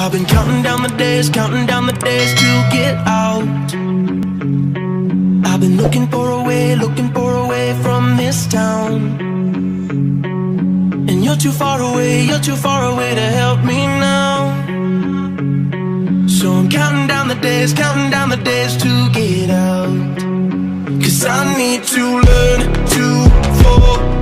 I've been counting down the days to get out. I've been looking for a way from this town. And you're too far away to help me now. So I'm counting down the days to get out. 'Cause I need to learn to fall